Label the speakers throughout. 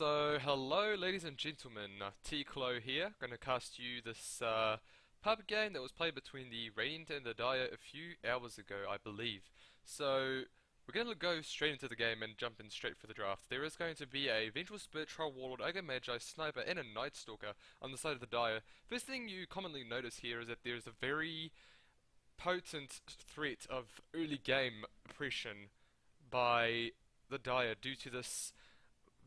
Speaker 1: So, hello ladies and gentlemen, Tiklo here, going to cast you this pub game that was played between the Radiant and the Dire a few hours ago, I believe. So, we're going to go straight into the game and jump in straight for the draft. There is going to be a Vengeful Spirit, Troll Warlord, Ogre Magi, Sniper, and a Night Stalker on the side of the Dire. First thing you commonly notice here is that there's a very potent threat of early game oppression by the Dire due to this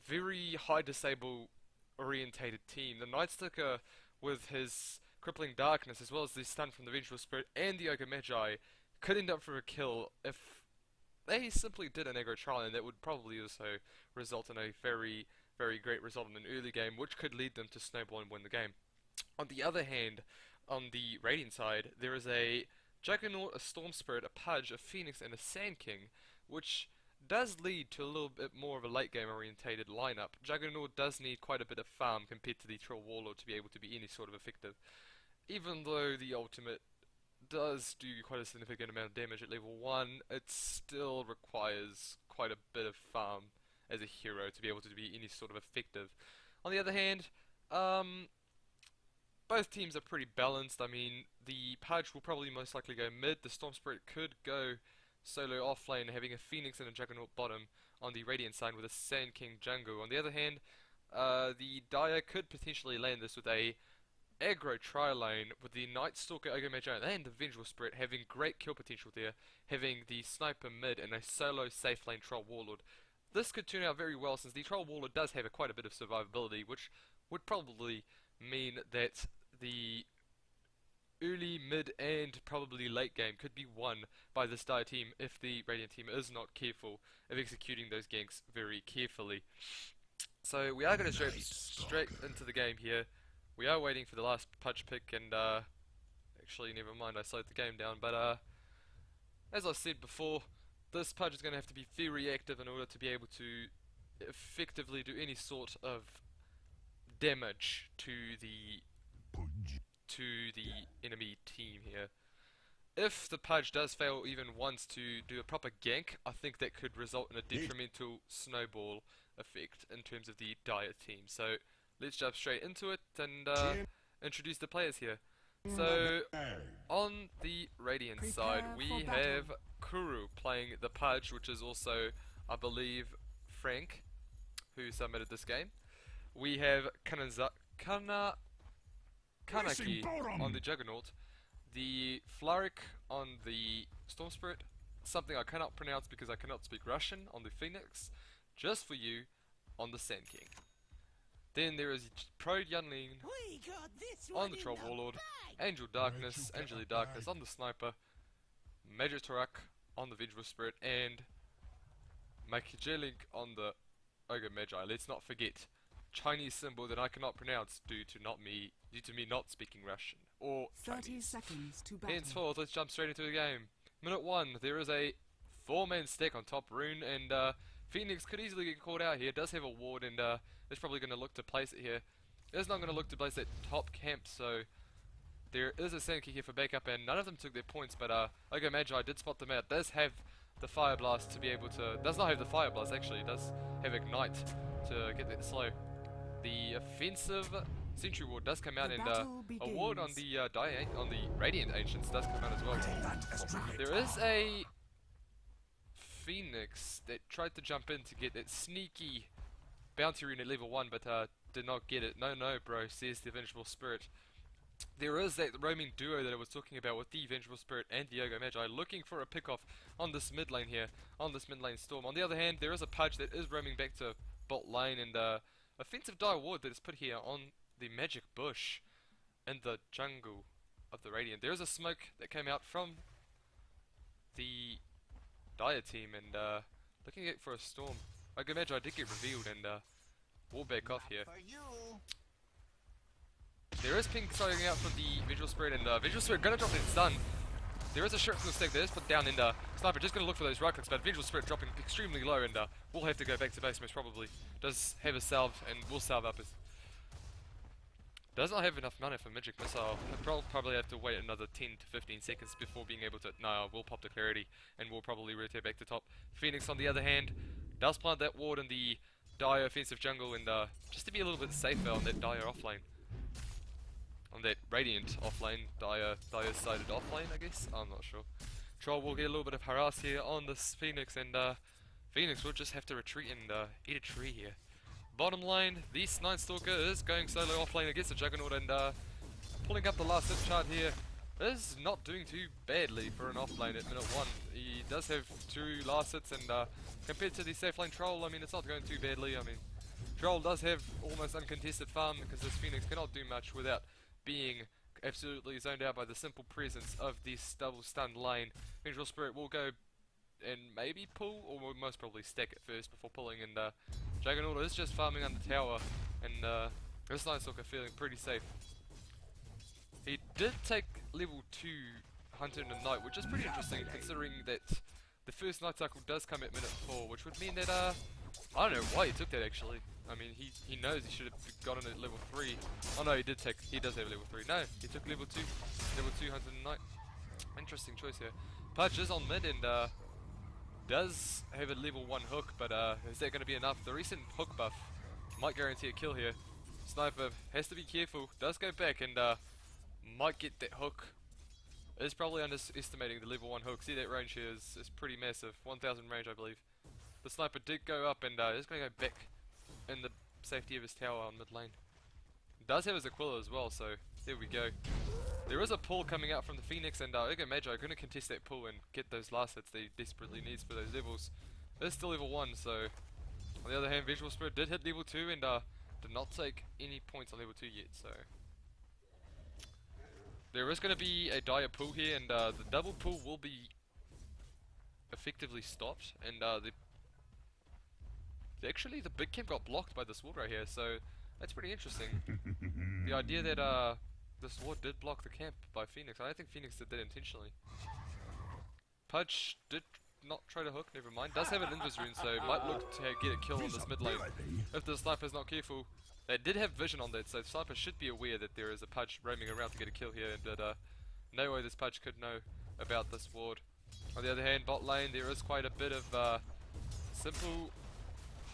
Speaker 1: very high disable orientated team. The Nightstalker with his crippling darkness as well as the stun from the Vengeful Spirit and the Ogre Magi could end up for a kill if they simply did an aggro trial, and that would probably also result in a very, very great result in an early game, which could lead them to snowball and win the game. On the other hand, on the Radiant side, there is a Juggernaut, a Storm Spirit, a Pudge, a Phoenix, and a Sand King, which does lead to a little bit more of a late game orientated lineup. Juggernaut does need quite a bit of farm compared to the Troll Warlord to be able to be any sort of effective. Even though the ultimate does do quite a significant amount of damage at level 1, it still requires quite a bit of farm as a hero to be able to be any sort of effective. On the other hand, both teams are pretty balanced. I mean, the Pudge will probably most likely go mid, the Storm Spirit could go solo off lane, having a Phoenix and a Juggernaut bottom on the Radiant side with a Sand King jungle. On the other hand, the Dire could potentially land this with a aggro tri-lane with the Night Stalker, Ogre Magi, and the Vengeful Spirit having great kill potential there, having the Sniper mid and a solo safe lane Troll Warlord. This could turn out very well since the Troll Warlord does have quite a bit of survivability, which would probably mean that the early, mid, and probably late game could be won by this Dire team if the Radiant team is not careful of executing those ganks very carefully. So we are going to straight into the game here. We are waiting for the last Pudge pick, and actually never mind, I slowed the game down, but as I said before, this Pudge is going to have to be very active in order to be able to effectively do any sort of damage to the enemy team here. If the Pudge does fail even once to do a proper gank, I think that could result in a detrimental snowball effect in terms of the Dire team. So let's jump straight into it and introduce the players here. So on the Radiant side, we have Kuru playing the Pudge, which is also, I believe, Frank, who submitted this game. We have Kanaki on the Juggernaut, the Flaric on the Storm Spirit, something I cannot pronounce because I cannot speak Russian, on the Phoenix, just for you on the Sand King. Then there is Pro Yunling on the Troll Warlord, Angel Darkness, Angeli Darkness on the Sniper, Major Tarak on the Vengeful Spirit, and Makijelink on the Ogre Magi. Let's not forget Chinese symbol that I cannot pronounce due to me not speaking Russian or
Speaker 2: 30
Speaker 1: Chinese.
Speaker 2: seconds to battle.
Speaker 1: Henceforth, let's jump straight into the game. Minute 1, there is a 4-man stack on top rune, and Phoenix could easily get caught out here. Does have a ward, and is probably going to look to place it here. Is not going to look to place that top camp, so there is a Sand King here for backup, and none of them took their points, but Ogre Magi did spot them out. Does have the Fire Blast to be able to... Does not have the Fire Blast, actually. Does have Ignite to get that slow. The offensive Sentry Ward does come out, and a ward on the Radiant Ancients does come out as well. There is a Phoenix that tried to jump in to get that sneaky bounty rune at level 1, but did not get it. No, bro, says the Vengeful Spirit. There is that roaming duo that I was talking about with the Vengeful Spirit and the Ogre Magi looking for a pick off on this mid lane here, on this mid lane Storm. On the other hand, there is a Pudge that is roaming back to bot lane, and offensive Dire Ward that is put here on the Magic Bush in the jungle of the Radiant. There is a smoke that came out from the Dire team, and looking at for a Storm. Ogre Magi did get revealed, and we'll back off here. There is ping starting out for the Vengeful Spirit, and Vengeful Spirit gonna drop in stun. There is a shirt from the stick that is put down, and Sniper just gonna look for those right clicks, but Vengeful Spirit dropping extremely low, and we'll have to go back to base most probably. Does have a salve, and will salve up his... Does not have enough mana for Magic Missile. He'll probably have to wait another 10 to 15 seconds before being able to... No, we'll pop the Clarity, and we'll probably rotate back to top. Phoenix, on the other hand, does plant that ward in the Dire offensive jungle and just to be a little bit safer on that Dire offlane. On that Radiant offlane, Dire's sided offlane, I guess? I'm not sure. Troll will get a little bit of harass here on this Phoenix, and Phoenix will just have to retreat and eat a tree here. Bottom lane, this Night Stalker is going solo offlane against the Juggernaut and pulling up the last hit chart here. Is not doing too badly for an offlane at minute 1. He does have 2 last hits and compared to the safe lane Troll, I mean it's not going too badly. I mean Troll does have almost uncontested farm because this Phoenix cannot do much without being absolutely zoned out by the simple presence of this double stunned lane. Vengeful Spirit will go and maybe pull, or will most probably stack it first before pulling, and Juggernaut is just farming on the tower, and this Night Stalker feeling pretty safe. He did take level 2 Hunter in the Night, which is pretty interesting considering that the first Night Cycle does come at minute 4, which would mean that, I don't know why he took that actually. I mean, he knows he should have gotten it at level 3. Oh no, he does have level 3. No, he took level 2 Hunter in the Night. Interesting choice here. Pudge is on mid and, does have a level 1 hook, but is that going to be enough? The recent hook buff might guarantee a kill here. Sniper has to be careful, does go back and, might get that hook. Is probably underestimating the level 1 hook. See that range here is pretty massive. 1000 range I believe. The sniper did go up and is going to go back in the safety of his tower on mid lane. Does have his Aquila as well, so there we go. There is a pull coming out from the Phoenix and Ergo Magi are going to contest that pull and get those last hits that he desperately needs for those levels. It is still level 1, so on the other hand Vengeful Spirit did hit level 2 and did not take any points on level 2 yet, so there is going to be a dire pull here, and the double pull will be effectively stopped, and actually the big camp got blocked by this ward right here, so that's pretty interesting. The idea that this ward did block the camp by Phoenix, I don't think Phoenix did that intentionally. Pudge did not try to hook, never mind. Does have an invis rune, so might look to get a kill on this mid lane if the sniper's not careful. They did have vision on that, so the sniper should be aware that there is a Pudge roaming around to get a kill here, and no way this Pudge could know about this ward. On the other hand, bot lane, there is quite a bit of simple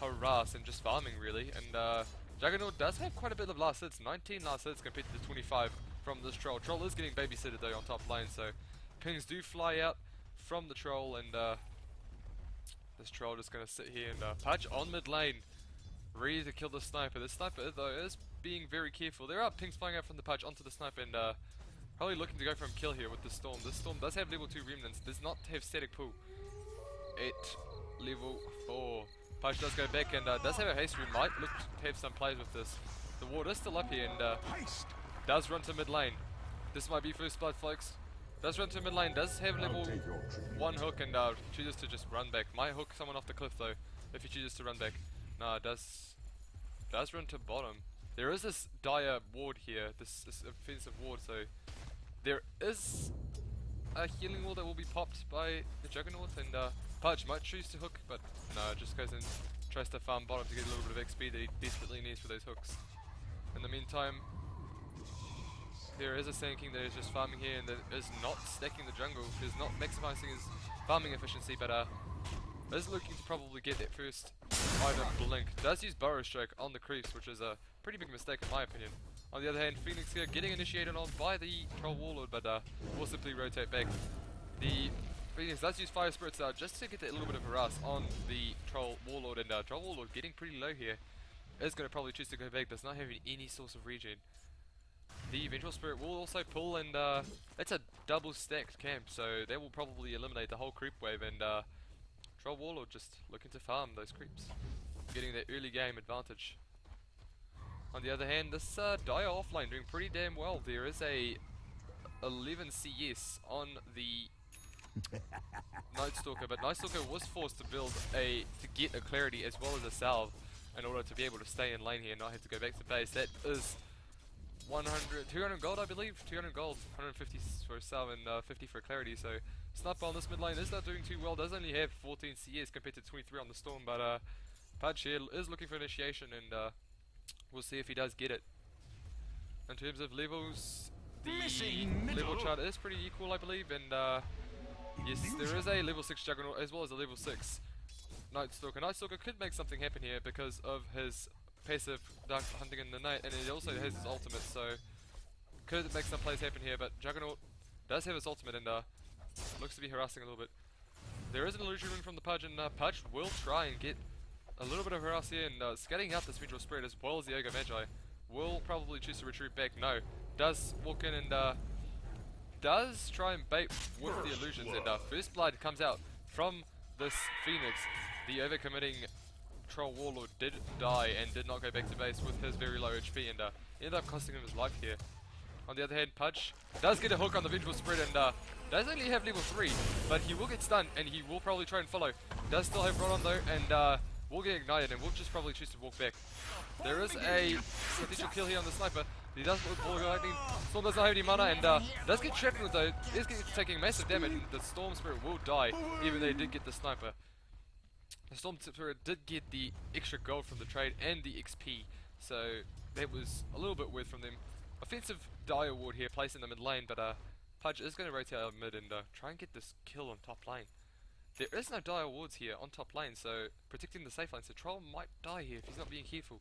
Speaker 1: harass and just farming really, and Juggernaut does have quite a bit of last hits, 19 last hits compared to the 25 from this Troll. Troll is getting babysitted though on top lane, so pings do fly out from the Troll, and this Troll just going to sit here and Pudge on mid lane, ready to kill the sniper. The sniper though is being very careful. There are pings flying out from the Pudge onto the sniper, and probably looking to go for a kill here with the Storm. This Storm does have level 2 remnants, does not have static pull at level 4. Pudge does go back and does have a haste rune, might look to have some plays with this. The ward is still up here and does run to mid lane. This might be first blood, folks. Does run to mid lane, does have level 1 hook and chooses to just run back. Might hook someone off the cliff though, if he chooses to run back. Nah, does run to bottom. There is this dire ward here, this offensive ward, so there is a healing wall that will be popped by the Juggernaut, and Pudge might choose to hook, but no, just goes and tries to farm bottom to get a little bit of XP that he desperately needs for those hooks. In the meantime, there is a Sand King that is just farming here and that is not stacking the jungle, is not maximizing his farming efficiency, but is looking to probably get that first item blink. Does use Burrow Stroke on the creeps, which is a pretty big mistake in my opinion. On the other hand, Phoenix here getting initiated on by the Troll Warlord, but will simply rotate back. The Phoenix does use Fire Spirits just to get that little bit of harass on the Troll Warlord, and Troll Warlord getting pretty low here. Is going to probably choose to go back, does not have any source of regen. The Vengeful Spirit will also pull, and it's a double stacked camp, so they will probably eliminate the whole creep wave, and Troll Warlord just looking to farm those creeps, getting that early game advantage. On the other hand, this Dire offlane doing pretty damn well. There is a 11 CS on the Night Stalker, but Night Stalker was forced to get a clarity as well as a salve in order to be able to stay in lane here and not have to go back to base. That is 200 gold I believe, 200 gold, 150 for a salve and 50 for clarity, so Sniper on this mid lane is not doing too well, does only have 14 CS compared to 23 on the Storm, but Pudge here is looking for initiation, and we'll see if he does get it. In terms of levels, the level chart is pretty equal I believe, and yes, there is a level 6 Juggernaut as well as a level 6 Night Stalker. Night Stalker could make something happen here because of his passive dark hunting in the night, and he also has his ultimate, so could make some plays happen here. But Juggernaut does have his ultimate, and looks to be harassing a little bit. There is an illusion ring from the Pudge, and Pudge will try and get a little bit of harass here, and scanning out this visual spread as well as the Ogre Magi. Will probably choose to retreat back. No, does walk in and does try and bait with the illusions, and first blood comes out from this Phoenix. The overcommitting Troll Warlord did die and did not go back to base with his very low HP, and ended up costing him his life here. On the other hand, Pudge does get a hook on the visual spread, and does only have level 3, but he will get stunned and he will probably try and follow. Does still have Rod on though, and will get ignited, and will just probably choose to walk back. There is a potential kill here on the sniper. He does look ball lightning. Storm doesn't have any mana, and does get shrapnel though. Is taking massive damage, and the Storm Spirit will die, even though he did get the sniper. The Storm Spirit did get the extra gold from the trade and the XP, so that was a little bit weird from them. Offensive Dire Ward here, placed in the mid lane, but Pudge is going to rotate out mid and try and get this kill on top lane. There is no Dire Wards here on top lane, so protecting the safe lane, so Troll might die here if he's not being careful.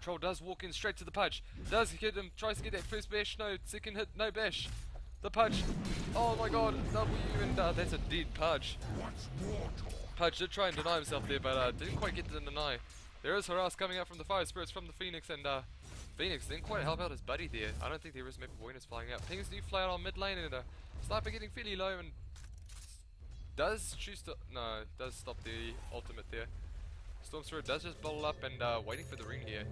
Speaker 1: Troll does walk in straight to the Pudge, does hit him, tries to get that first bash, no, second hit, no bash. The Pudge, oh my god, W, and that's a dead Pudge. Pudge did try and deny himself there, but didn't quite get to deny. There is harass coming out from the Fire Spirits from the Phoenix, and Phoenix didn't quite help out his buddy there. I don't think there is map awareness flying out. Pings do fly out on mid lane, and Sniper getting fairly low, and does choose to, no, does stop the ultimate there. Storm Spirit does just bottle up and waiting for the ring here.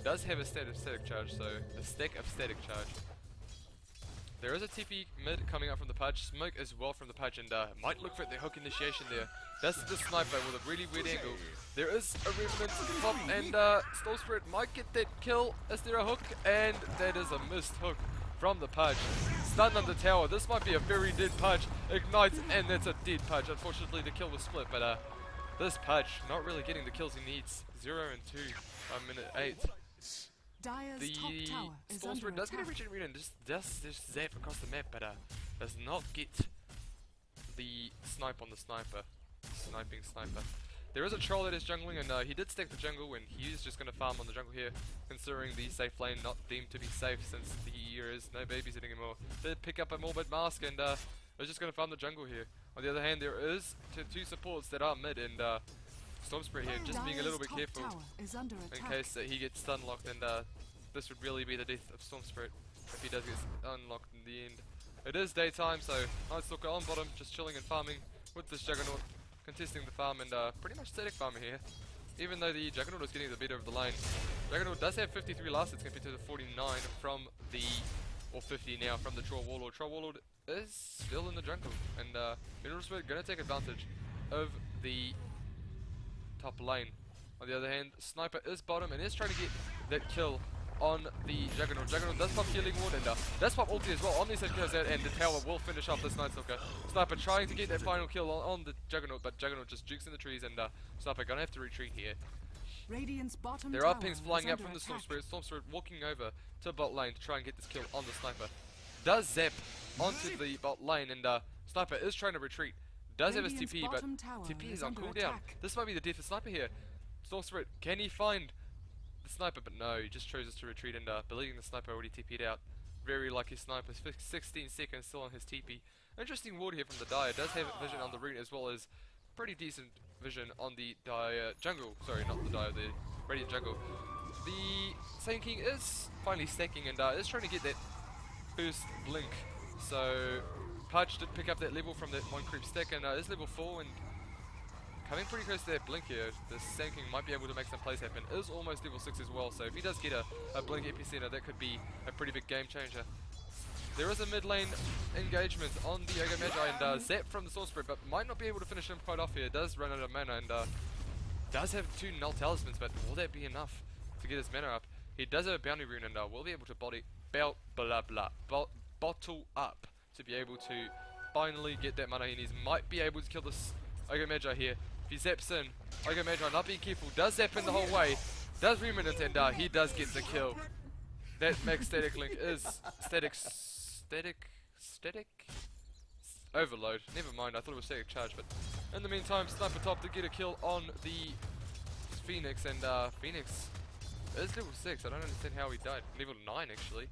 Speaker 1: Does have a static charge, so a stack of static charge. There is a TP mid coming up from the Pudge, smoke as well from the Pudge, and might look for the hook initiation there. That's the sniper with a really weird angle. There is a Revenant pop, and Storm Spirit might get that kill. Is there a hook? And that is a missed hook from the Pudge. Stunned on the tower. This might be a very dead Pudge. Ignites, and that's a dead Pudge. Unfortunately, the kill was split, but this Pudge not really getting the kills he needs. 0 and 2 by minute 8. The Storm Spirit does get a regen and just zap across the map, but does not get the snipe on the sniper. Sniping sniper. There is a troll that is jungling, and he did stack the jungle, and he is just going to farm on the jungle here, considering the safe lane not deemed to be safe since the year is no babysitting anymore. Did pick up a Morbid Mask, and is just going to farm the jungle here. On the other hand, there is two supports that are mid, and Storm Spirit here just being a little bit careful in case that he gets stun locked, and this would really be the death of Storm Spirit if he does get unlocked in the end. It is daytime, so Night Stalker on bottom, just chilling and farming with this Juggernaut, contesting the farm, and pretty much static farming here. Even though the Juggernaut is getting the better of the lane. Juggernaut does have 53 last hits compared to the 49 from the, or 50 now from the Troll Warlord. Troll Warlord is still in the jungle, and Mineral Spirit going to take advantage of the top lane. On the other hand, Sniper is bottom and is trying to get that kill on the Juggernaut. Juggernaut does pop Healing Ward, and does pop ulti as well on these goes out, and the tower will finish off this Night Stalker. Sniper trying to get that final kill on the Juggernaut, but Juggernaut just jukes in the trees, and Sniper gonna have to retreat here. There are pings flying out from the Storm Spirit. Storm Spirit walking over to bot lane to try and get this kill on the Sniper. Does zap onto the bot lane, and Sniper is trying to retreat. Does have his TP, but TP is on cooldown. This might be the death of Sniper here. Storm Spirit, can he find the Sniper? But no, he just chooses to retreat, and believing the Sniper already TP'd out. Very lucky Sniper, 16 seconds still on his TP. Interesting ward here from the Dire. Does have vision on the root as well as pretty decent vision on the Dire jungle. Sorry, not the Dire, the Radiant jungle. The Saiyan King is finally stacking, and is trying to get that first blink. So Pudge did pick up that level from that one creep stack, and is level 4 and coming pretty close to that blink here. The Saiyan King might be able to make some plays happen. Is almost level 6 as well, so if he does get a blink epicenter, that could be a pretty big game changer. There is a mid lane engagement on the Ogre Magi, and zap from the Storm Spirit, but might not be able to finish him quite off here. Does run out of mana, and does have 2 null talismans, but will that be enough to get his mana up? He does have a bounty rune, and will be able to bottle up to be able to finally get that mana he needs. Might be able to kill this Ogre Magi here. If he zaps in, Ogre Magi not being careful, does zap in the whole way, does Reminant, and he does get the kill. That max static link is static overload. Never mind, I thought it was static charge, but In the meantime, Sniper Top to get a kill on the Phoenix, and Phoenix is level 6. I don't understand how he died. Level 9 actually.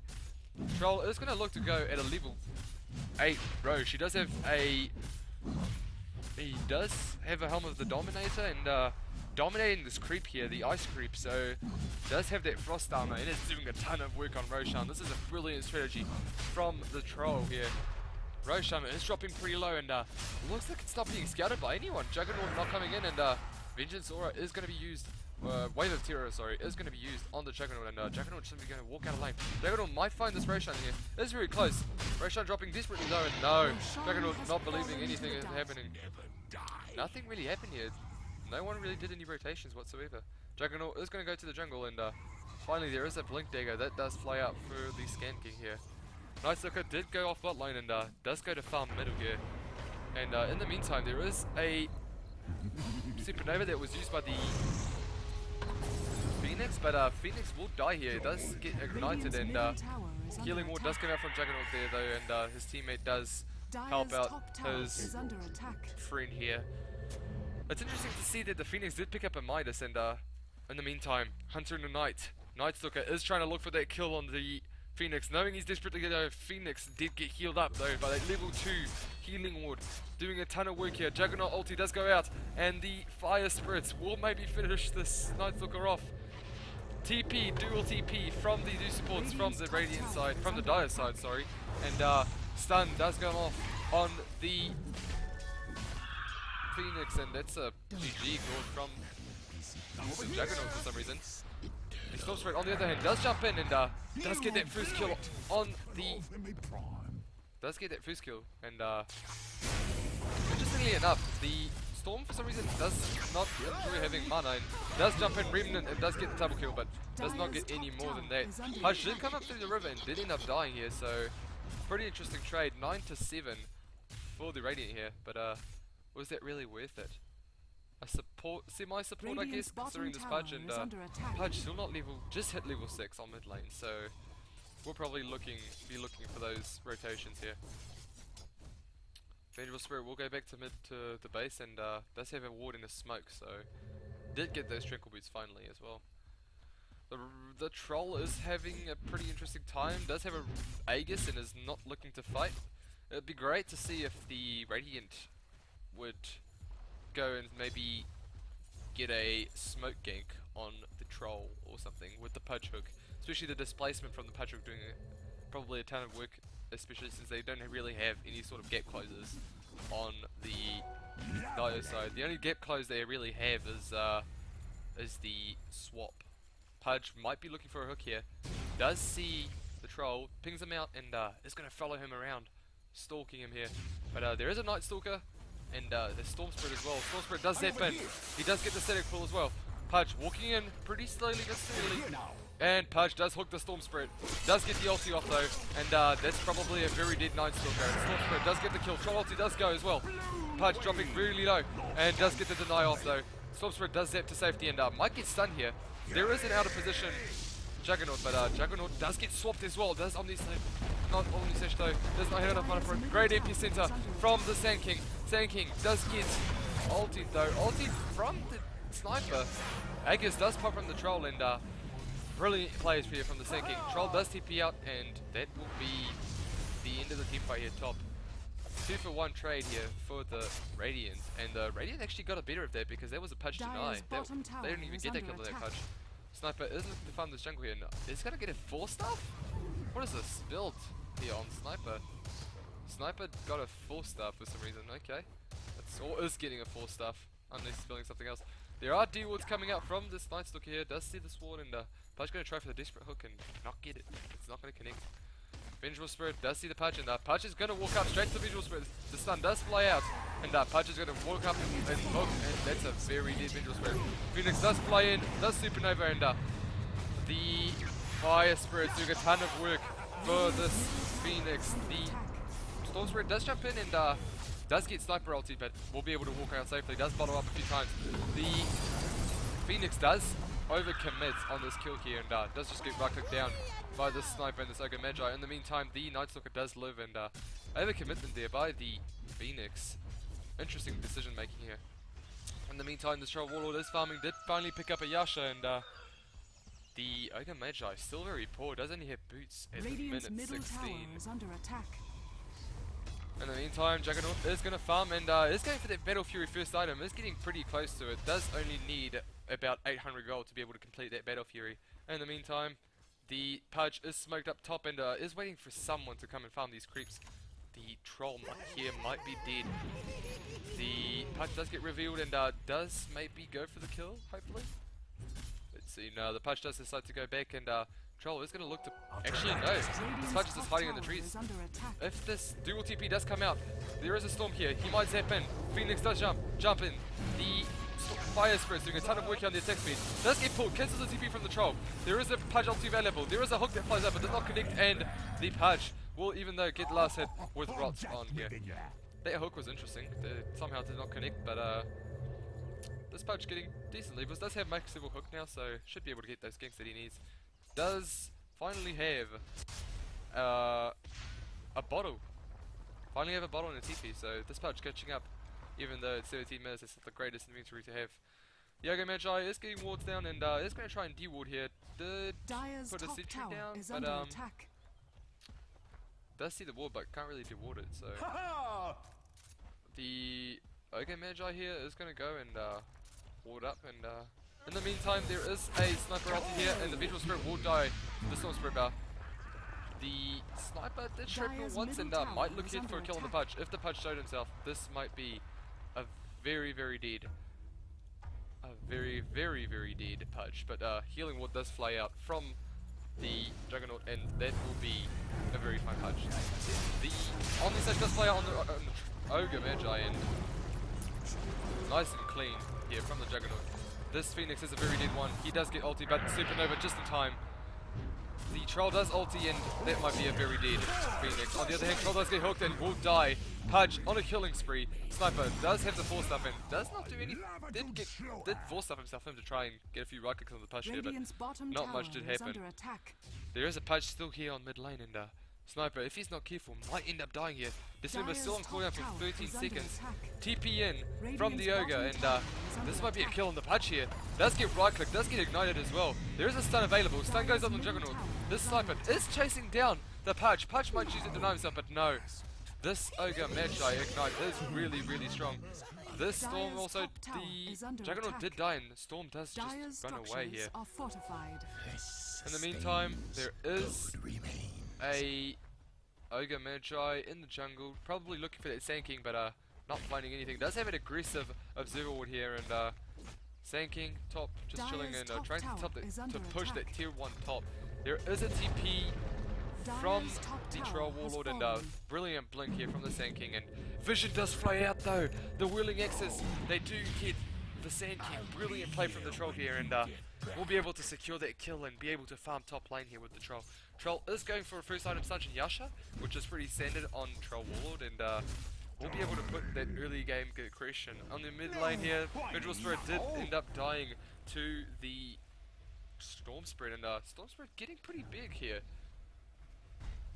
Speaker 1: Troll is going to look to go at a level 8 Roche. He does have a Helm of the Dominator, and dominating this creep here, the ice creep, so does have that frost armor and is doing a ton of work on Roshan. This is a brilliant strategy from the Troll here. Roshan is dropping pretty low, and looks like it's not being scouted by anyone. Juggernaut not coming in, and Vengeance Aura is going to be used. Wave of Terror, sorry, is going to be used on the Juggernaut, and Juggernaut should be going to walk out of lane. Juggernaut might find this Roshan here. It's very close. Roshan dropping desperately low, and no, Juggernaut not believing anything is happening. Nothing really happened here. No one really did any rotations whatsoever. Juggernaut is going to go to the jungle, and finally there is a Blink Dagger that does fly out for the Scan King here. Night Stalker did go off bot lane, and does go to farm middle here. And in the meantime, there is a Supernova that was used by the Phoenix, but Phoenix will die here. It does get ignited, and Healing Ward does come out from Juggernaut there though, and his teammate does help out his friend here. It's interesting to see that the Phoenix did pick up a Midas, and in the meantime, Hunter in the Night Stalker is trying to look for that kill on the Phoenix, knowing he's desperate to get over. Phoenix did get healed up though by that level 2 Healing Ward, doing a ton of work here. Juggernaut ulti does go out, and the Fire Spirits will maybe finish this Night Stalker off. TP, dual TP from the two supports from the Radiant side, from the Dire side, sorry, and stun does go off on the Phoenix, and that's a GG goal from the Juggernaut for some reason. The Storm Spirit on the other hand does jump in, and does get that first kill on the and interestingly enough, the Storm for some reason does not enjoy having mana, and does jump in Remnant and does get the double kill, but does not get any more than that. Hush did come up through the river and did end up dying here, so pretty interesting trade. 9-7 for the Radiant here, but was that really worth it? A semi-support, I guess, considering this Pudge, and Pudge still not just hit level 6 on mid lane, so we'll probably be looking for those rotations here. Vengeful Spirit will go back to mid to the base, and does have a ward in a smoke, so did get those Trinkle Boots finally as well. The Troll is having a pretty interesting time, does have a Aegis and is not looking to fight. It'd be great to see if the Radiant would go and maybe get a smoke gank on the Troll or something with the Pudge hook, especially the displacement from the Pudge hook doing probably a ton of work, especially since they don't really have any sort of gap closers on the Dio side. The only gap close they really have is the swap. Pudge might be looking for a hook here, does see the Troll, pings him out, and is going to follow him around, stalking him here. But there is a Night Stalker, and the Storm Spirit as well. Storm Spirit does zap in. He does get the static pull as well. Pudge walking in pretty slowly but steadily. And Pudge does hook the Storm Spirit. Does get the ulti off though. And that's probably a very dead Night Stalker. Storm Spirit does get the kill. Troll ulti does go as well. Pudge dropping really low. And does get the deny off though. Storm Spirit does zap to safety, and might get stunned here. There is an out of position Juggernaut, but Juggernaut does get swapped as well. Does not Omnisesh though. Does not have enough mana for it. Great MP center from the Sand King. Sand King does get ulted though. Ulted from the Sniper. Aegis does pop from the Troll, and brilliant plays here from the Sand King. Troll does TP out, and that will be the end of the team fight here top. 2-for-1 trade here for the Radiant, and the Radiant actually got a better of that because there was a Pudge deny. They didn't even get that kill with that Pudge. Sniper is looking to farm this jungle here. Is going to get a 4-staff? What is this build here on Sniper? Sniper got a 4-staff for some reason. Okay, or is getting a 4-staff unless he's building something else. There are D-wards coming out from this Night Stalker here. Does see the sword, and Pudge going to try for the desperate hook and not get it. It's not going to connect. Vengeful Spirit does see the Pudge, and Pudge is going to walk up straight to the Vengeful Spirit. The stun does fly out, and Pudge is going to walk up and hook, and that's a very dead Vengeful Spirit. Phoenix does fly in, does supernova, and the Fire Spirits do a ton of work for this Phoenix. The Storm Spirit does jump in and does get Sniper ulti, but will be able to walk out safely. Does bottle up a few times. The Phoenix does overcommit on this kill here, and does just get right clicked down by the Sniper and this Ogre Magi. In the meantime, the Night Stalker does live, and overcommitment there by the Phoenix. interesting decision making here. In the meantime, this Troll Warlord is farming, did finally pick up a Yasha, and the Ogre Magi still very poor, does only have boots at
Speaker 2: Radiant's
Speaker 1: minute
Speaker 2: middle
Speaker 1: 16.
Speaker 2: tower is under attack.
Speaker 1: In the meantime, Juggernaut is going to farm and is going for that Battle Fury first item, is getting pretty close to it, does only need about 800 gold to be able to complete that Battle Fury. In the meantime, the Pudge is smoked up top and is waiting for someone to come and farm these creeps. The Troll here might be dead. The Pudge does get revealed and does maybe go for the kill, hopefully. Let's see, no, the Pudge does decide to go back and Troll is going to look to... Actually, no, this Pudge is just hiding in the trees. If this dual TP does come out, there is a storm here. He might zap in. Phoenix does jump in. The Fire Spirit's doing a ton of work here on the attack speed. Does get pulled, cancels the TP from the Troll. There is a Pudge ulti available. There is a hook that flies up but does not connect, and the Pudge will, even though, get the last hit with Rots on here. That hook was interesting. Somehow did not connect, but this Pudge getting decent levels. Does have max level hook now, so should be able to get those ganks that he needs. Does finally have a bottle. Finally have a bottle and a TP, so this Pudge catching up. Even though it's 17 minutes, it's not the greatest inventory to have. The Ogre Magi is getting wards down and is going to try and de-ward here. Did put a sentry down, but does see the ward but can't really de-ward it, so the Ogre Magi here is going to go and ward up, and in the meantime there is a sniper ulti here and the Vengeful Spirit will die the Storm Spirit bar. The sniper did shrapnel once and might look ahead for a kill on the Pudge. If the Pudge showed himself, this might be a very dead. A very dead Pudge. But healing ward does fly out from the Juggernaut and that will be a very fine Pudge. The Omni Sage does fly out on the Ogre Magi and nice and clean here from the Juggernaut. This Phoenix is a very dead one. He does get ulti but Supernova just in time. The Troll does ulti and that might be a very dead Phoenix. On the other hand, Troll does get hooked and will die. Pudge on a killing spree. Sniper does have the force stuff and does not do any... Did force stuff himself in to try and get a few right clicks on the Pudge here, but not much did happen. There is a Pudge still here on mid lane and Sniper, if he's not careful, might end up dying here. This member is still on cooldown for 13 seconds. TP in from the Ogre and this might be a kill on the Pudge here. Does get right click, does get ignited as well. There is a stun available. Stun goes on the Juggernaut. This Sniper is chasing down the Pudge. Pudge might use it to deny himself, but no. This Ogre Magi ignite is really strong. This Storm also, the Juggernaut did die and Storm does just run away here. In the meantime, there is a Ogre Magi in the jungle, probably looking for that Sand King, but not finding anything. Does have an aggressive Observer Ward here and Sand King top, just chilling and trying to push that tier 1 top. There is a TP from the Troll Warlord and brilliant blink here from the Sand King, and Vision does fly out though. The Whirling Axis, they do get the Sand King. Brilliant play from the Troll here, and we'll be able to secure that kill and be able to farm top lane here with the Troll. Troll is going for a first item Sergeant Yasha, which is pretty standard on Troll Warlord, and we'll be able to put that early game aggression. On the mid lane here, Vengeful Spirit did end up dying to the Storm Spirit, and Storm Spirit getting pretty big here.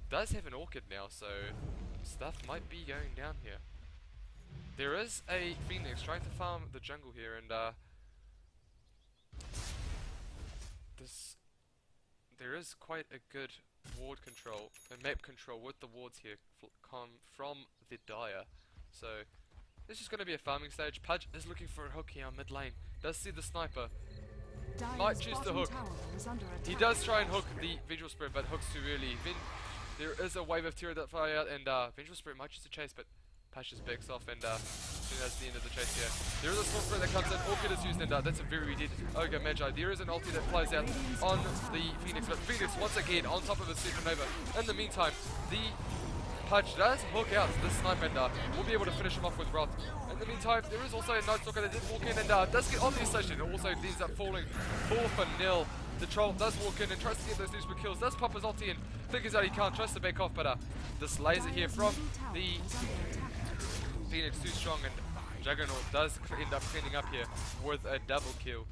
Speaker 1: Does have an Orchid now, so stuff might be going down here. There is a Phoenix trying to farm the jungle here, and there is quite a good ward control and map control with the wards here come from the Dire. So this is going to be a farming stage. Pudge is looking for a hook here on mid lane. Does see the Sniper. Might choose the hook. He does try and hook the Vengeful Spirit, but hooks too early. There is a wave of terror that fire out, and Vengeful Spirit might choose to chase, but Pudge just backs off, and soon as the end of the chase here. There is a Storm Spirit that comes in, Orchid is used, and that's a very dead Ogre Magi. There is an ulti that flies out on the Phoenix, but Phoenix once again on top of a Supernova. In the meantime, the Pudge does hook out the Sniper, and we'll be able to finish him off with Wrath. In the meantime, there is also a Night Stalker that did walk in and does get on the station. It also ends up falling 4-0. The Troll does walk in and tries to get those super kills. Does pop his ulti and figures out he can't, tries to back off, but this laser here from the Phoenix too strong, and Juggernaut does end up cleaning up here with a double kill.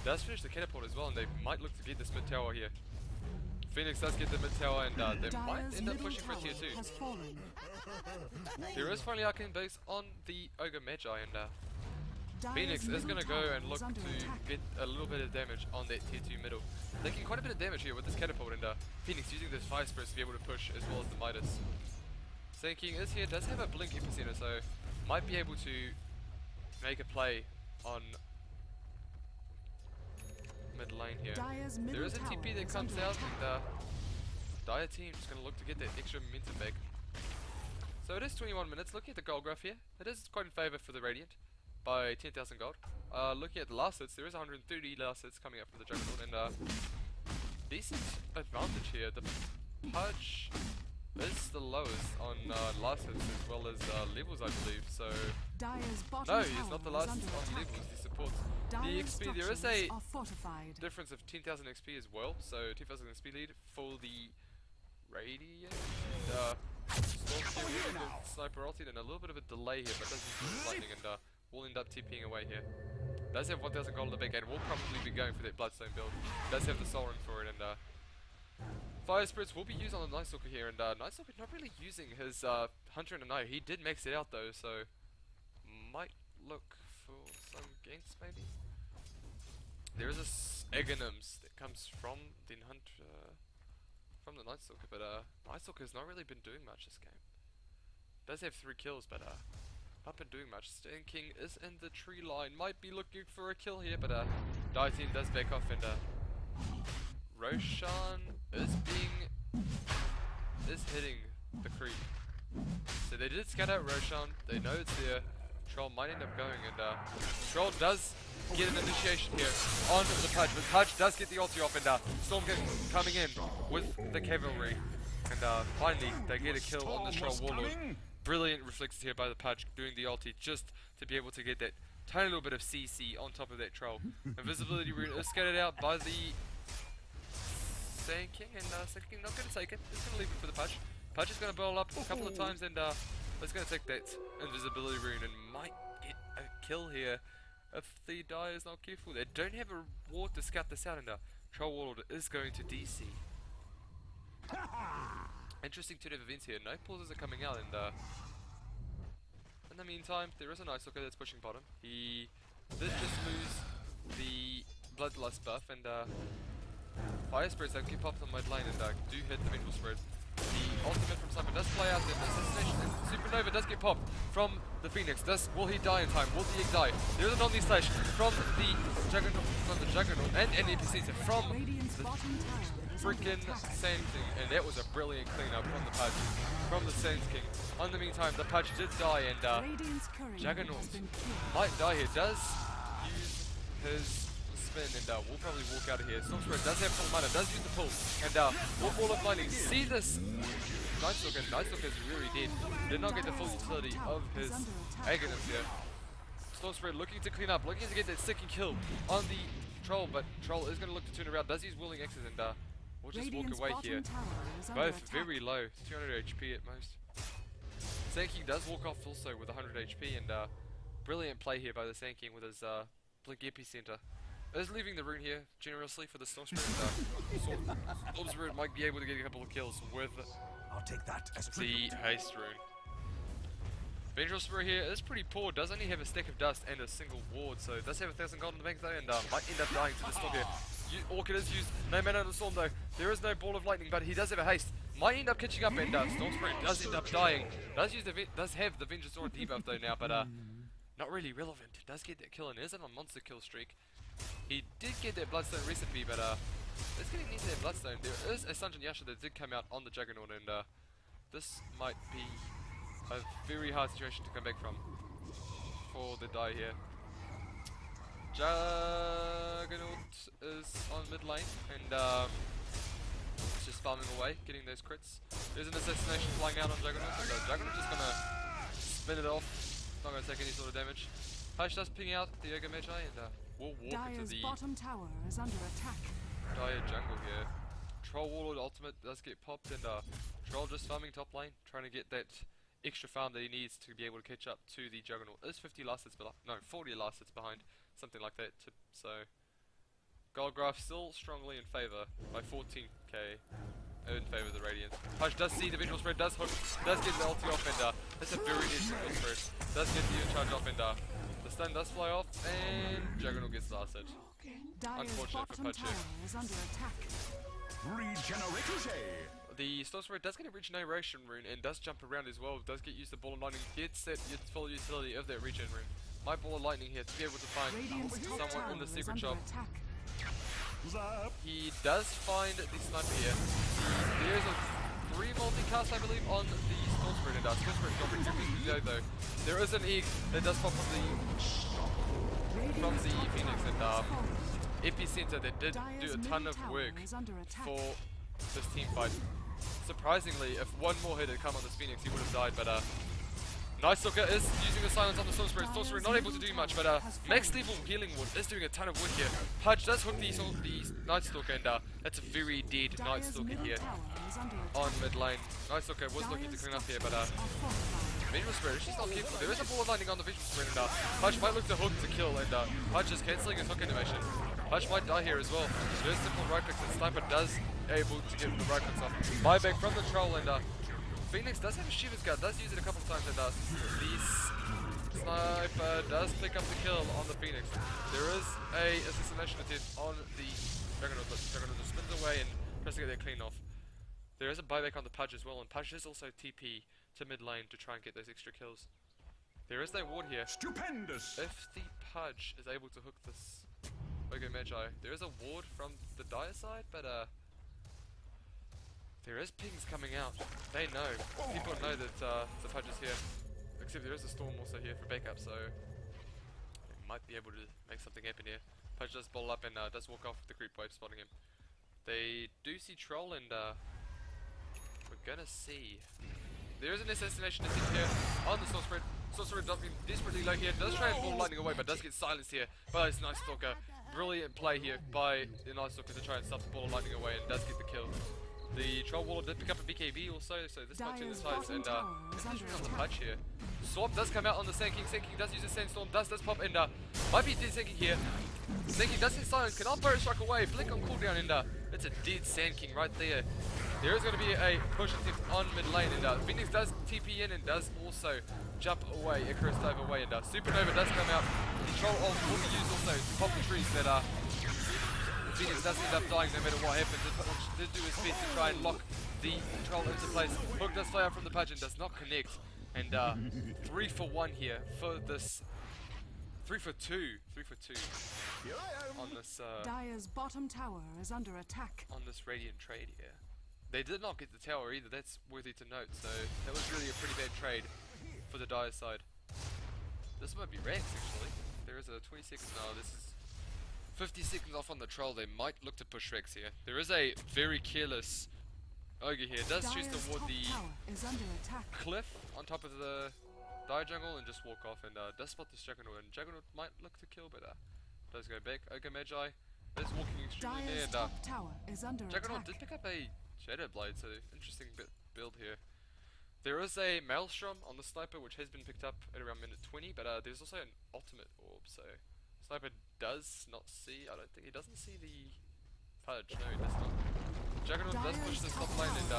Speaker 1: Does finish the catapult as well, and they might look to get this mid tower here. Phoenix does get the mid tower, and they might end up pushing for tier 2. There is finally arcane base on the Ogre Magi, and Phoenix is going to go and look to get a little bit of damage on that tier 2 middle. Taking quite a bit of damage here with this catapult, and Phoenix using this fire spirits to be able to push as well as the Midas. Sand King is here, does have a blink epicenter, so might be able to make a play on mid lane here. There is a TP that comes out, and Dire team just going to look to get that extra momentum back. So it is 21 minutes. Looking at the gold graph here, it is quite in favour for the Radiant by 10,000 gold. Looking at the last hits, there is 130 last hits coming up from the Juggernaut, and decent advantage here. The Pudge is the lowest on last hits as well as levels, I believe. So no, he's not the last on levels. He supports the XP. There is a difference of 10,000 XP as well. So 2,000 XP lead for the Radiant. Storm here with the sniper ulti, and a little bit of a delay here, but doesn't use lightning, and will end up TPing away here. Does have 1,000 gold in the bank, and will probably be going for that Bloodstone build. Does have the Soul Ring for it, and Fire Spirits will be used on the Night Stalker here, and Night Stalker not really using his Hunter and a Knight. He did max it out though, so might look for some gains maybe. There is a Aghanims that comes from the Hunter, from the Night Stalker, but Night Stalker has not really been doing much this game. Does have 3 kills, but not been doing much. Sand King is in the tree line, might be looking for a kill here, but Dire team does back off, and Roshan is hitting the creep. So they did scout out Roshan, they know it's there. Troll might end up going, and Troll does get an initiation here on the Pudge, but Pudge does get the ulti off, and Storm King coming in with the cavalry, and finally they get a kill on the Troll Warlord. Brilliant reflexes here by the Pudge, doing the ulti just to be able to get that tiny little bit of CC on top of that Troll. Invisibility rune is scattered out by the Sand King, and Sand King not going to take it, just going to leave it for the Pudge. Pudge is going to bowl up a couple of times, and it's going to take that invisibility rune and might get a kill here if the Dire is not careful. They don't have a ward to scout this out, and Troll Warlord is going to DC. Interesting turn of events here. No pauses are coming out, and in the meantime, there is a Night Stalker that's pushing bottom. He did just lose the Bloodlust buff, and Fire Spirits that get popped on mid lane and do hit the Vengeful Spirit. The ultimate from Sniper does play out, and Assassination and Supernova does get popped from the Phoenix. Will he die in time? Will the egg die? There is an Omni Slash from the Juggernaut, and an epicenter from the freaking Sand King, and that was a brilliant cleanup from the Pudge, from the Sand King. In the meantime, the Pudge did die, and Juggernaut might die here. Does use his spin, and will probably walk out of here. Storm Spirit does have full mana, does use the pull, and Wall of Lightning. See this Night Stalker. Night Stalker is really dead. Did not get the full utility of his Aghanims here. Storm Spirit looking to clean up, looking to get that second kill on the Troll, but Troll is going to look to turn around. Does use Willing X's, and we'll just walk away here. Both very low, 200 HP at most. Sand King does walk off also with 100 HP, and brilliant play here by the Sand King with his Blink Epicenter. Is leaving the rune here generously for the Storm Spirit. Storm Spirit might be able to get a couple of kills with
Speaker 2: I'll take that as
Speaker 1: the haste rune. Vengeful Spirit here is pretty poor, does only have a stack of dust and a single ward, so does have 1,000 gold in the bank though, and might end up dying to the storm here. Orchid is used, no mana on the storm though. There is no ball of lightning, but he does have a haste. Might end up catching up, and Storm Spirit does end up dying. Does have the Vengeance Aura debuff though now, but not really relevant. Does get that kill and is on a monster kill streak. He did get that Bloodstone recipe, but it's getting into that Bloodstone. There is a Sunjin Yasha that did come out on the Juggernaut, and this might be a very hard situation to come back from for the Dire here. Juggernaut is on mid lane, and it's just farming away, getting those crits. There's an assassination flying out on Juggernaut, and Juggernaut just gonna spin it off. Not gonna take any sort of damage. Hush does ping out the Ogre Magi, and we'll walk into the
Speaker 3: bottom tower is under attack.
Speaker 1: Dire jungle here. Troll Warlord ultimate does get popped, and Troll just farming top lane, trying to get that extra farm that he needs to be able to catch up to the Juggernaut. Is 50 last hits, no, 40 last hits behind, something like that. So Gold graph still strongly in favor by 14k in favor of the Radiant. Hush does see the visual spread, does hook, does get the ulti off, and that's a very neat visual spread. Does get the charge off, and the stun does fly off, and Juggernaut gets lasted. Unfortunate for Pudge here.
Speaker 3: Is under attack.
Speaker 1: The Storm Spirit does get a regeneration rune and does jump around as well, does get used to Ball of Lightning, gets that full utility of that regen rune. My Ball of Lightning here to be able to find someone in the secret shop. He does find the sniper here. There is a 3 multicast, I believe, on the Storm Spirit, and Storm Spirit dropping 2 pieces to go though. There is an egg that does pop from the Phoenix, and Epicenter that did do a ton of work for this team fight. Surprisingly, if one more hit had come on this Phoenix, he would have died, but Night Stalker is using the silence on the Storm Spirit. Storm Spirit not able to do much, but max level Healing Ward is doing a ton of work here. Pudge does hook the Night Stalker, and that's a very dead Night Stalker here on mid lane. Night Stalker was looking to clean up here, but Visual Spirit, she's not careful. There is a Ball of Lightning on the Visual Spirit, and Pudge might look to hook to kill, and Pudge is cancelling his hook animation. Pudge might die here as well. There's simple right clicks, and Sniper does able to get the right clicks off. Buyback from the Troll, and Phoenix does have a Shiva's Guard, does use it a couple of times, and the Sniper does pick up the kill on the Phoenix. There is a assassination attempt on the Juggernaut, but Juggernaut just spins away and tries to get that clean off. There is a buyback on the Pudge as well, and Pudge is also TP to mid lane to try and get those extra kills. There is no ward here.
Speaker 2: Stupendous!
Speaker 1: If the Pudge is able to hook this Ogre Magi, there is a ward from the Dire side, but there is pings coming out. They know. People know that the Pudge is here. Except there is a Storm also here for backup, so they might be able to make something happen here. Pudge does ball up and does walk off with the creep wave spotting him. They do see Troll, and we're gonna see. There is an assassination attempt here on the Storm Spirit. Storm Spirit dropping desperately low here. Does try and Ball Lightning away, but does get silenced here by his Night Stalker. Brilliant play here by the Night Stalker to try and stop the Ball Lightning away, and does get the kill. The Troll Waller did pick up a BKB also, so this might turn the tides, and it's on the Pudge here. Swap does come out on the Sand King. Sand King does use a Sandstorm, does pop, and might be dead Sand King here. Sand King does get silenced, cannot Burrow Strike away, blink on cooldown, and it's a dead Sand King right there. There is going to be a push attempt on mid lane, and Phoenix does TP in and does also jump away, Icarus dive away, and Supernova does come out. The Troll ult will be used also to pop the trees that Phoenix does end up dying no matter what happens. It did do his best to try and lock the Troll into place. Hook does fly out from the Pudge and does not connect, and 3 for 1 here for this. 3 for 2 on this
Speaker 3: Dire's bottom tower is under attack.
Speaker 1: on this Radiant trade here. They did not get the tower either, that's worthy to note, so that was really a pretty bad trade for the Dire side. This might be Rex actually. There is a 20 seconds now, this is 50 seconds off on the Troll. They might look to push Rex here. There is a very careless Ogre here, does choose
Speaker 3: Dire's
Speaker 1: toward
Speaker 3: top
Speaker 1: the
Speaker 3: tower is under attack.
Speaker 1: cliff on top of the Dire jungle and just walk off, and does spot this Juggernaut, and Juggernaut might look to kill, but does go back. Ogre Magi is walking extremely near,
Speaker 3: Dire's
Speaker 1: and
Speaker 3: top tower is under
Speaker 1: Juggernaut
Speaker 3: attack.
Speaker 1: did pick up a Shadow Blade, so interesting build here. There is a Maelstrom on the Sniper, which has been picked up at around minute 20, but there's also an ultimate orb, so Sniper does not see, I don't think, he doesn't see the Pudge, no he does not. Juggernaut does push this top lane, and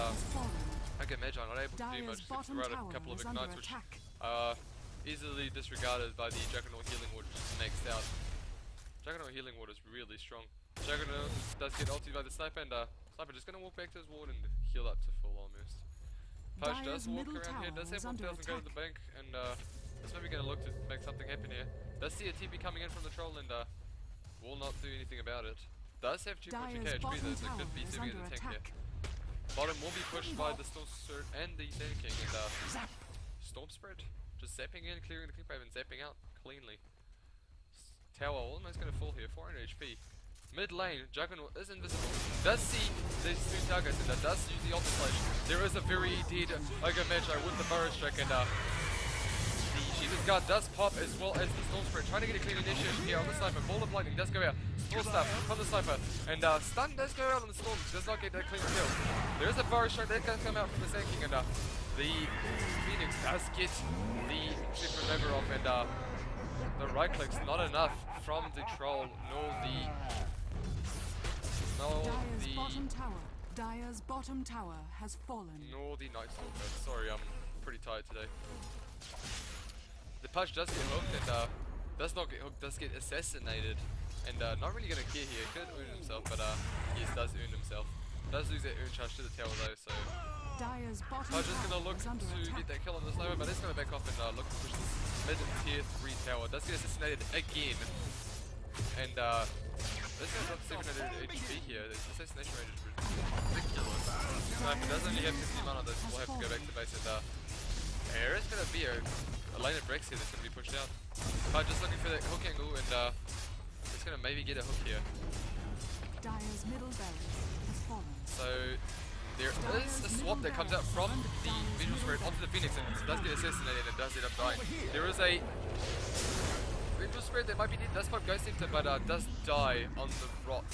Speaker 1: okay, Magi not able to do much except throw out a couple of ignites, which easily disregarded by the Juggernaut Healing Ward, which is maxed out. Juggernaut Healing Ward is really strong. Juggernaut does get ulted by the Sniper, and Sniper just gonna walk back to his ward and heal up to full almost. Pudge does walk around here, does have 1,000 go to the bank, and is maybe gonna look to make something happen here. Does see a TP coming in from the Troll, and will not do anything about it. Does have 2.2k HP though, so could be saving in the tank here. Bottom will be pushed by the Storm Spirit and the Sand King, and Storm Spirit just zapping in, clearing the creep wave and zapping out cleanly. Tower almost gonna fall here, 400 HP. Mid lane, Juggernaut is invisible. Does see these two targets, and does use the ultimate flash. There is a very dead Ogre Magi with the Burrow Strike, and the Shiva's Guard does pop, as well as the Storm Spirit, trying to get a clean initiation here on the Sniper. Ball of Lightning does go out. Full stuff from the Sniper, and Stun does go out on the Storm, does not get that clean kill. There is a Burrow Strike that can come out from the Sand King, and the Phoenix does get the Supernova off, and the right clicks not enough from the Troll nor the Nor
Speaker 3: Dire's bottom tower has fallen.
Speaker 1: the Night Stalker. Sorry, I'm pretty tired today. The Pudge does get hooked and does not get hooked, does get assassinated. And not really gonna care here. Could earn himself, but yes, does earn himself. Does lose that earn charge to the tower though, so
Speaker 3: Dire's bottom
Speaker 1: Pudge is gonna
Speaker 3: tower
Speaker 1: look
Speaker 3: is under
Speaker 1: to
Speaker 3: attack.
Speaker 1: get that kill on the sniper, but it's gonna back off and look to push this mid tier 3 tower. Does get assassinated again. And this guy's got 700 HP here. The assassination rate is ridiculous. Sniper does only have 50 mana, this will have to go back to base and there is gonna be a lane of Brex here that's gonna be pushed out. Pudge just looking for that hook angle and it's gonna maybe get a hook here.
Speaker 3: Dire's middle barracks has fallen.
Speaker 1: So there is a swap that comes out from the visual spread onto the Phoenix and does get assassinated and does end up dying. There is a visual spread that might be dead, does pop Ghost Scepter but does die on the rot.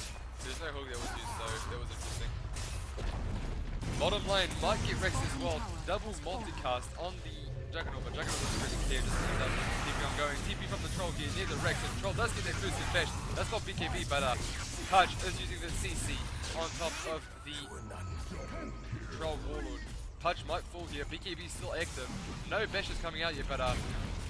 Speaker 1: There's no hook that was used, so that was interesting. Bottom lane might get Rex as well. Double multicast on the Juggernaut, but Juggernaut doesn't really care, just ends up keeping on going. TP from the Troll here near the Rex, and Troll does get that first hit bash. That's got BKB, but Pudge is using the CC on top of the Troll Warlord. Pudge might fall here, BKB is still active. No bash is coming out yet, but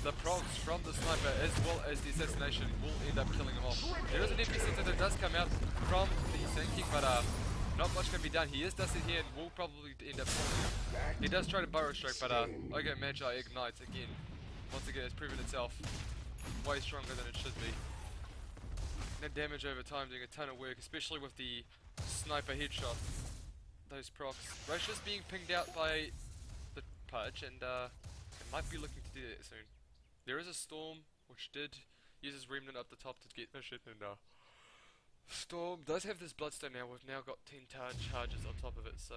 Speaker 1: the procs from the sniper as well as the assassination will end up killing him off. There is an epicenter that does come out from the Sand King, but not much can be done. He is dusted here and will probably end up falling. He does try to burrow stroke, but okay, Magi ignites again. Once again, it's proven itself way stronger than it should be. Net damage over time, doing a ton of work, especially with the sniper headshot. Those procs. Roche is being pinged out by the Pudge, and it might be looking to do that soon. There is a Storm, which did use his Remnant up the top to get this shit, and Storm does have this Bloodstone now. We've now got 10 charges on top of it, so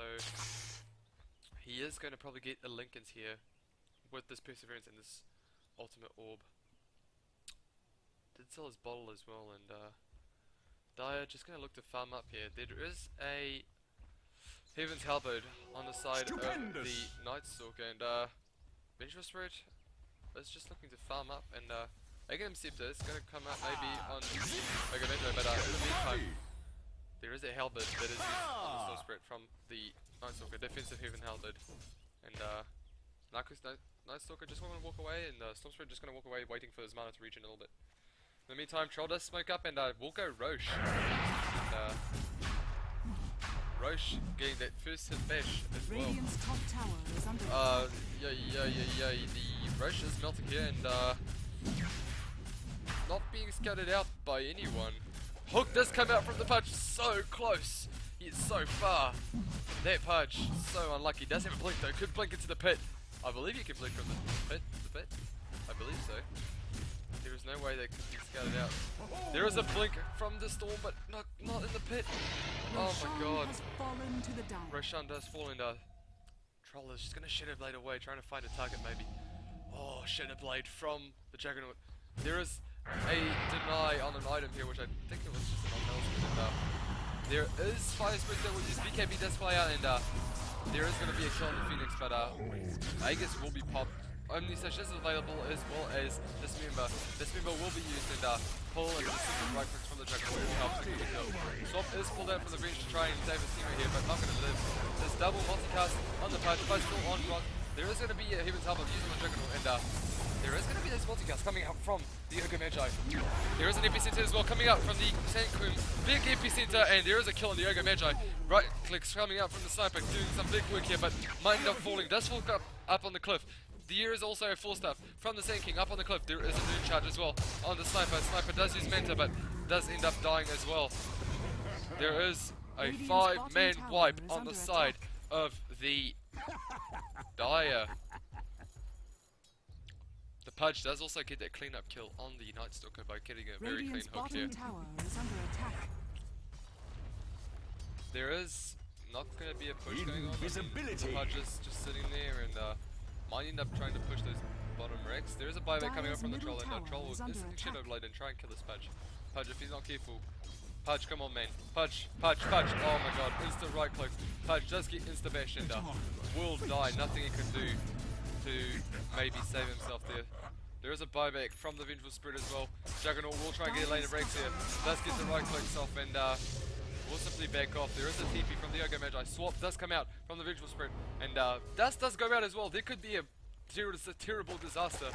Speaker 1: he is going to probably get a Lincoln's here with this Perseverance and this Ultimate Orb. Did sell his bottle as well, and Dire just going to look to farm up here. There is a Heaven's Halberd on the side of the Night Stalker, and Vengeful Spirit is just looking to farm up, and Aghanim Scepter is going to come out maybe on Agamemnon, but in the meantime, there is a Halberd that is used on the Storm Spirit from the Night Stalker, defensive Heaven Halberd, and Night Stalker just want to walk away, and Storm Spirit just going to walk away, waiting for his mana to regen a little bit. In the meantime, Troll does smoke up, and we'll go Roche. And, Roche getting that first hit bash as well.
Speaker 3: Radiant's top tower is under attack.
Speaker 1: The Roche is melting here, and not being scouted out by anyone. Hook does come out from the Pudge, so close. He is so far. That Pudge, so unlucky. Does have a blink though, could blink into the pit. I believe you can blink from the pit. I believe so. There is no way that could be scouted out. There is a blink from the Storm, but not in the pit. Oh my god.
Speaker 3: Has fallen to the down.
Speaker 1: Roshan does fall into Troll is just gonna Shadow Blade away, trying to find a target maybe. Oh, Shadow Blade from the Juggernaut. There is a deny on an item here, which I think it was just an on-health. There is Fire Spirit that will use BKB does fly out, and there is going to be a kill on the Phoenix, but Aegis will be popped. Only such is available, as well as Dismember. Dismember will be used, and pull and the right clicks from the Juggernaut will help to get the kill. Swap is pulled out from the bench to try and save his teammate here, but not going to live. There's double multicast on the Pudge, Pudge still on rock. There is going to be a Heaven's Halberd using the Juggernaut, and there is going to be this multicast coming out from the Ogre Magi. There is an epicenter as well coming out from the Sand Queen. Big epicenter, and there is a kill on the Ogre Magi. Right clicks coming out from the sniper, doing some big work here, but might end up falling. Does fall up on the cliff. There is also a 4-staff from the Sand King up on the cliff. There is a moon charge as well on the sniper. Sniper does use Manta, but does end up dying as well. There is a 5-man wipe on the side of the Dire. The Pudge does also get that clean-up kill on the Night Stalker by getting a very clean hook here.
Speaker 3: Tower is under attack.
Speaker 1: There is not going to be a push going on. The Pudge is just sitting there and might end up trying to push those bottom wrecks. There is a buyback coming up from the Troll, and the Troll will instantly Shadow Blade and try and kill this Pudge. Pudge, if he's not careful. Pudge, come on, man. Pudge. Oh my god, insta right click. Pudge does get insta bash and will die. Nothing he can do to maybe save himself there. There is a buyback from the Vengeful Spirit as well. Juggernaut will try and get a lane of breaks here. Does get the right clicks off and will simply back off. There is a TP from the Yoga Magi. Swap does come out from the Vengeful Spirit. And Dust does go out as well. There could be a terrible disaster.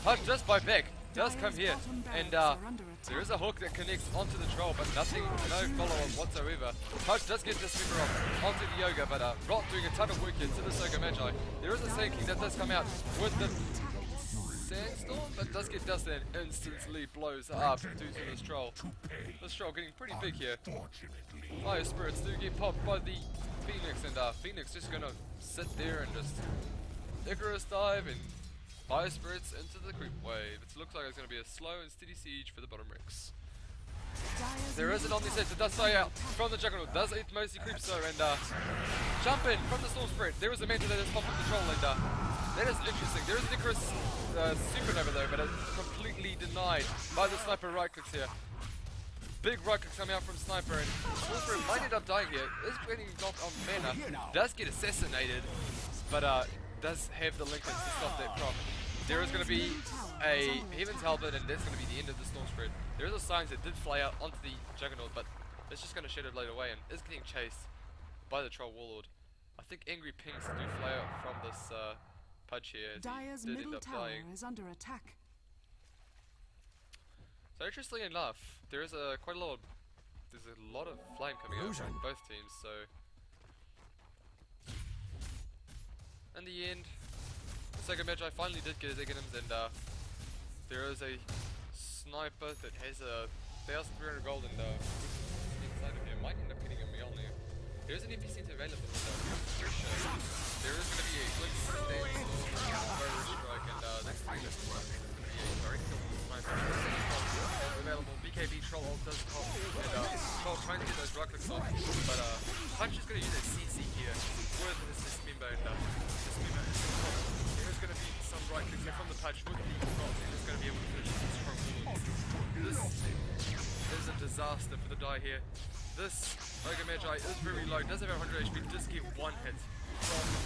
Speaker 1: Pudge does buy back. Does come here. And there is a hook that connects onto the troll, but nothing, no follow-up whatsoever. Pudge does get this finger off onto the Yoga, but Rot doing a ton of work here to this Yoga Magi. There is a sinking that does come out with the Sandstorm, but does get Dust and instantly blows up due to this troll. This troll getting pretty big here. Fire Spirits do get popped by the Phoenix, and Phoenix just gonna sit there and just Icarus dive and Fire Spirits into the creep wave. It looks like it's gonna be a slow and steady siege for the bottom ranks. There is an Omni-Set that does die out from the Juggernaut, does eat mostly creeps though, and jump in from the Storm Spirit. There is a Manta that has popped with the troll, and that is interesting. There is an Icarus Supernova though, but it's completely denied by the Sniper right clicks here. Big right clicks coming out from Sniper, and Storm Spirit might end up dying here. Is getting knocked on mana, does get assassinated, but does have the Lincoln to stop that proc. There is going to be a Heaven's Halberd, and that's going to be the end of the Storm Spirit. There is a Science that did fly out onto the Juggernaut, but it's just going to shadow blade away and is getting chased by the Troll Warlord. I think Angry Pings do fly out from this Pudge here.
Speaker 3: Dire's middle tower is under attack.
Speaker 1: So interestingly enough, there is quite a lot. There's a lot of flame coming out from both teams. So in the end, Sega Magi finally did get his Eganums, and there is a Sniper that has a 1,300 gold, and inside of him might end up getting a Mjolnir. There is an MP center available, so pressure. There is going to be a Blink Stand Burrow Strike, and that's pretty much a direct kill from the Sniper. Available. BKB Troll ult does pop, and Troll trying to get those right clicks off, but Punch is going to use a CC here with his Dismember, and Dismember is going to pop. There is going to be some right clicks here from the Punch with the Cross, and it's going to be able to finish this strong wall. This is a disaster for the die here. This Ogre Magi is very low, does have 100 HP, does get one hit from the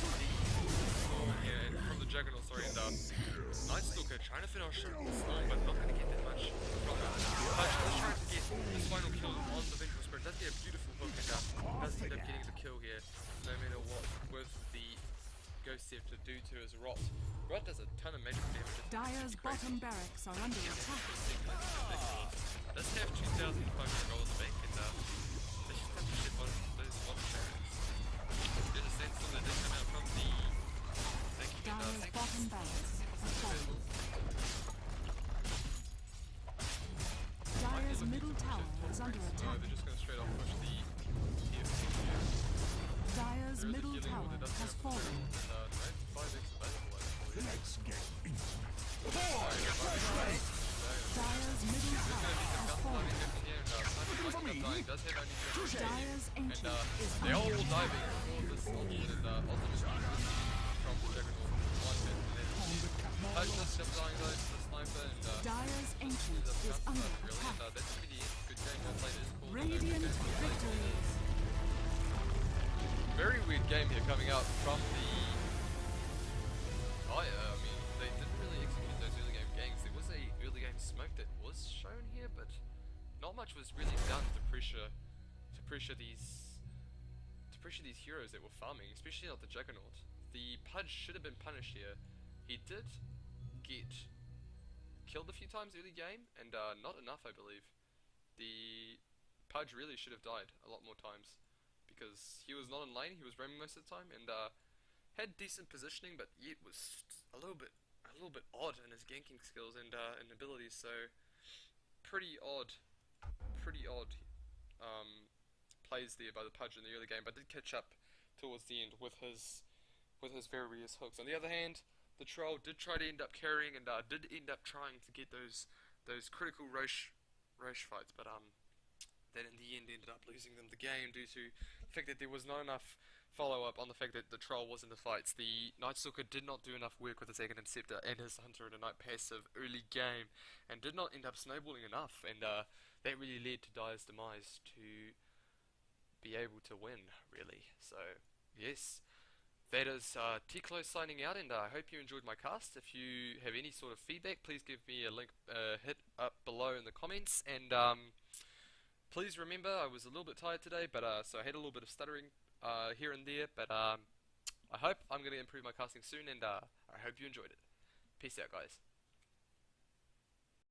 Speaker 1: Storm here, and from the Juggernaut, sorry, and Night Stalker trying to finish the Storm, but not going to get that much from it. Punch is trying to get his final kill on the Vengeful Spirit, does get a beautiful hook, and does end up getting the kill here, no matter what, with the Ghost Scepter due to his Rot. Rot does a ton of magic damage.
Speaker 3: Dire's bottom barracks are under attack.
Speaker 1: Does have 2,500 gold in the bank, and they should have to ship on those bottom barracks. There's a Sandstorm that did come out from the
Speaker 3: Dire's bottom barracks are falling. Dire's middle tower is under attack.
Speaker 1: They're just going to straight off push the TFT.
Speaker 3: Dire's middle tower has fallen.
Speaker 1: Let's get
Speaker 3: Dire's middle tower has fallen. Dire's ancient is
Speaker 1: they all
Speaker 3: under attack.
Speaker 1: diving for this ultimate and ultimate from the Juggernaut. One hit, and then Pudge just kept dying though to the Sniper, and
Speaker 3: Dire's ancient is under
Speaker 1: really,
Speaker 3: attack.
Speaker 1: and that's really good game. That play is cool.
Speaker 3: Radiant victory.
Speaker 1: Very weird game here coming out from the I mean, they didn't really execute those early game games. There was a early game smoke that was shown here, but not much was really done to pressure these heroes that were farming, especially not the Juggernaut. The Pudge should have been punished here. He did get killed a few times early game, and not enough, I believe. The Pudge really should have died a lot more times, because he was not in lane, he was roaming most of the time, and had decent positioning, but yet was a little bit odd in his ganking skills and abilities. So pretty odd plays there by the Pudge in the early game, but did catch up towards the end with his various hooks. On the other hand, the Troll did try to end up carrying, and did end up trying to get those critical Roche fights, but then in the end ended up losing them the game due to the fact that there was not enough follow-up on the fact that the Troll was in the fights. The Night Stalker did not do enough work with his Aghanim Scepter and his Hunter in a Night passive early game, and did not end up snowballing enough, and that really led to Dire's demise to be able to win, really. So, yes, that is Tiklo signing out, and I hope you enjoyed my cast. If you have any sort of feedback, please give me a link, hit up below in the comments, and please remember I was a little bit tired today, but so I had a little bit of stuttering here and there, but I hope I'm going to improve my casting soon, and I hope you enjoyed it. Peace out, guys.